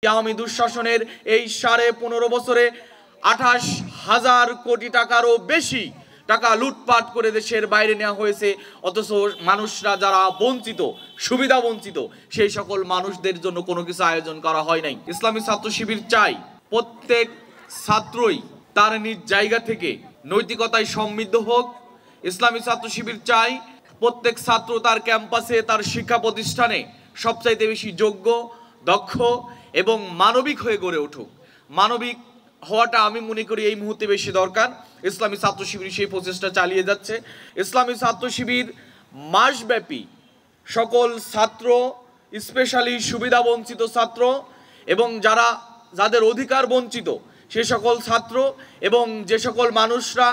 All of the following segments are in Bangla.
আওয়ামী দুঃশাসনের এই 15.5 বছরে 28,000 কোটি টাকারও বেশি টাকা লুটপাট করে দেশের বাইরে নেওয়া হয়েছে। অথচ মানুষরা যারা বঞ্চিত, সুবিধা বঞ্চিত, সেই সকল মানুষদের জন্য কোনো কিছু আয়োজন করা হয় নাই। ইসলামী ছাত্র শিবির চাই প্রত্যেক ছাত্রই তার নিজ জায়গা থেকে নৈতিকতায় সমৃদ্ধ হোক। ইসলামী ছাত্র শিবির চাই প্রত্যেক ছাত্র তার ক্যাম্পাসে, তার শিক্ষা প্রতিষ্ঠানে সবচাইতে বেশি যোগ্য, দক্ষ এবং মানবিক হয়ে গড়ে উঠুক। মানবিক হওয়াটা আমি মনে করি এই মুহূর্তে বেশি দরকার। ইসলামী ছাত্র শিবির সেই প্রচেষ্টা চালিয়ে যাচ্ছে। ইসলামী ছাত্র শিবির মাসব্যাপী সকল ছাত্র, স্পেশালি সুবিধা বঞ্চিত ছাত্র এবং যাদের অধিকার বঞ্চিত সে সকল ছাত্র এবং যে সকল মানুষরা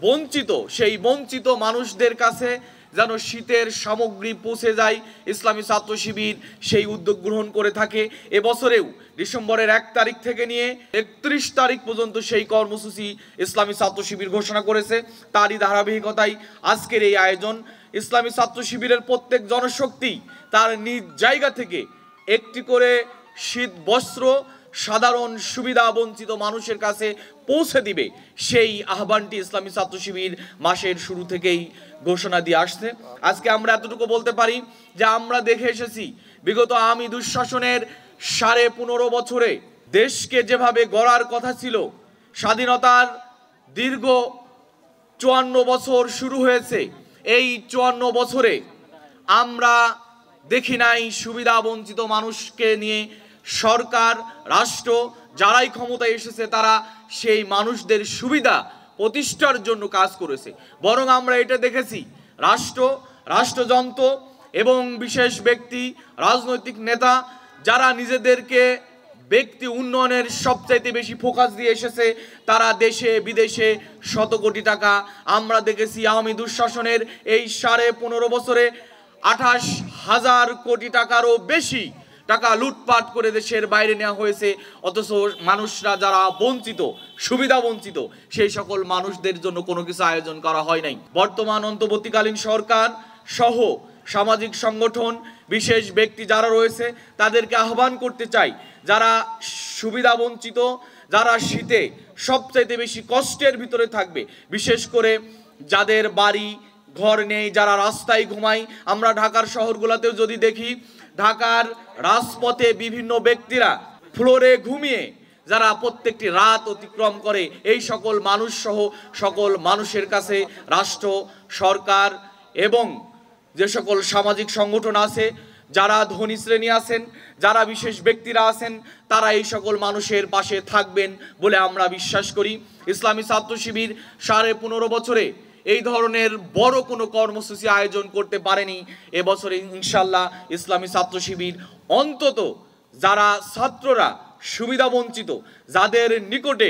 বঞ্চিত, সেই বঞ্চিত মানুষদের কাছে যেন শীতের সামগ্রী পৌঁছে যায়, ইসলামী ছাত্র শিবির সেই উদ্যোগ গ্রহণ করে থাকে। এবছরেও ডিসেম্বরের 1 তারিখ থেকে নিয়ে 31 তারিখ পর্যন্ত সেই কর্মসূচি ইসলামী ছাত্র শিবির ঘোষণা করেছে। তারই ধারাবাহিকতায় আজকের এই আয়োজন। ইসলামী ছাত্র শিবিরের প্রত্যেক জনশক্তি তার নিজ জায়গা থেকে একটি করে শীত বস্ত্র সাধারণ সুবিধা বঞ্চিত মানুষের কাছে পৌঁছে দিবে, সেই আহ্বানটি ইসলামী ছাত্র শিবির মাসের শুরু থেকেই ঘোষণা দিয়ে আসছে। আজকে আমরা এতটুকু বলতে পারি যে আমরা দেখে এসেছি বিগত আওয়ামী দুঃশাসনের 15.5 বছরে দেশকে যেভাবে গড়ার কথা ছিল, স্বাধীনতার দীর্ঘ 54 বছর শুরু হয়েছে। এই 54 বছরে আমরা দেখি নাই সুবিধা বঞ্চিত মানুষকে নিয়ে সরকার, রাষ্ট্র যারাই ক্ষমতায় এসেছে তারা সেই মানুষদের সুবিধা প্রতিষ্ঠার জন্য কাজ করেছে। বরং আমরা এটা দেখেছি রাষ্ট্রযন্ত্র এবং বিশেষ ব্যক্তি, রাজনৈতিক নেতা যারা নিজেদেরকে ব্যক্তি উন্নয়নের সবচাইতে বেশি ফোকাস দিয়ে এসেছে, তারা দেশে বিদেশে শত কোটি টাকা, আমরা দেখেছি আওয়ামী দুঃশাসনের এই 15.5 বছরে 28,000 কোটি টাকারও বেশি টাকা লুটপাট করে দেশের বাইরে নেওয়া হয়েছে। অথচ মানুষরা যারা বঞ্চিত, সুবিধা বঞ্চিত, সেই সকল মানুষদের জন্য কোনো কিছু আয়োজন করা হয় নাই। বর্তমান অন্তর্বর্তীকালীন সরকার সহ সামাজিক সংগঠন, বিশেষ ব্যক্তি যারা রয়েছে তাদেরকে আহ্বান করতে চাই, যারা সুবিধা বঞ্চিত, যারা শীতে সবচাইতে বেশি কষ্টের ভিতরে থাকবে, বিশেষ করে যাদের বাড়ি ঘর নেই, যারা রাস্তায় ঘুমায়। আমরা ঢাকার শহরগুলোতেও যদি দেখি, ঢাকার রাজপথে বিভিন্ন ব্যক্তিরা ফ্লোরে ঘুমিয়ে যারা প্রত্যেকটি রাত অতিক্রম করে, এই সকল মানুষ সহ সকল মানুষের কাছে রাষ্ট্র, সরকার এবং যে সকল সামাজিক সংগঠন আছে, যারা ধনী শ্রেণী আছেন, যারা বিশেষ ব্যক্তিরা আছেন, তারা এই সকল মানুষের পাশে থাকবেন বলে আমরা বিশ্বাস করি। ইসলামী ছাত্র শিবির 15.5 বছরে এই ধরনের বড় কোনো কর্মসূচি আয়োজন করতে পারেনি। এবছরে ইনশাল্লাহ ইসলামী ছাত্র শিবির অন্তত যারা ছাত্ররা সুবিধা বঞ্চিত, যাদের নিকটে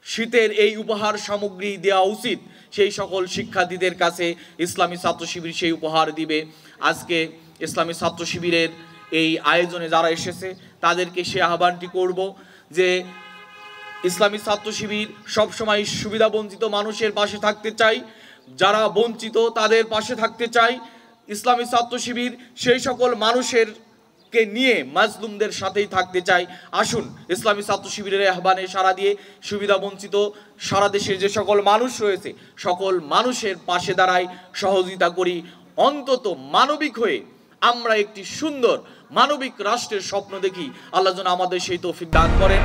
শীতের এই উপহার সামগ্রী দেওয়া উচিত, সেই সকল শিক্ষার্থীদের কাছে ইসলামী ছাত্র শিবির সেই উপহার দিবে। আজকে ইসলামী ছাত্র শিবিরের এই আয়োজনে যারা এসেছে তাদেরকে সে আহ্বানটি করব যে ইসলামী ছাত্র শিবির সবসময় সুবিধা বঞ্চিত মানুষের পাশে থাকতে চাই, যারা বঞ্চিত তাদের পাশে থাকতে চাই। ইসলামী ছাত্র শিবির সেই সকল মানুষেরকে নিয়ে মাজলুমদের সাথেই থাকতে চাই। আসুন ইসলামী ছাত্র শিবিরের আহ্বানে সাড়া দিয়ে সুবিধা বঞ্চিত সারা দেশের যে সকল মানুষ রয়েছে সকল মানুষের পাশে দাঁড়াই, সহযোগিতা করি। অন্তত মানবিক হয়ে আমরা একটি সুন্দর মানবিক রাষ্ট্রের স্বপ্ন দেখি। আল্লাহ যেন আমাদের সেই তৌফিক দান করেন।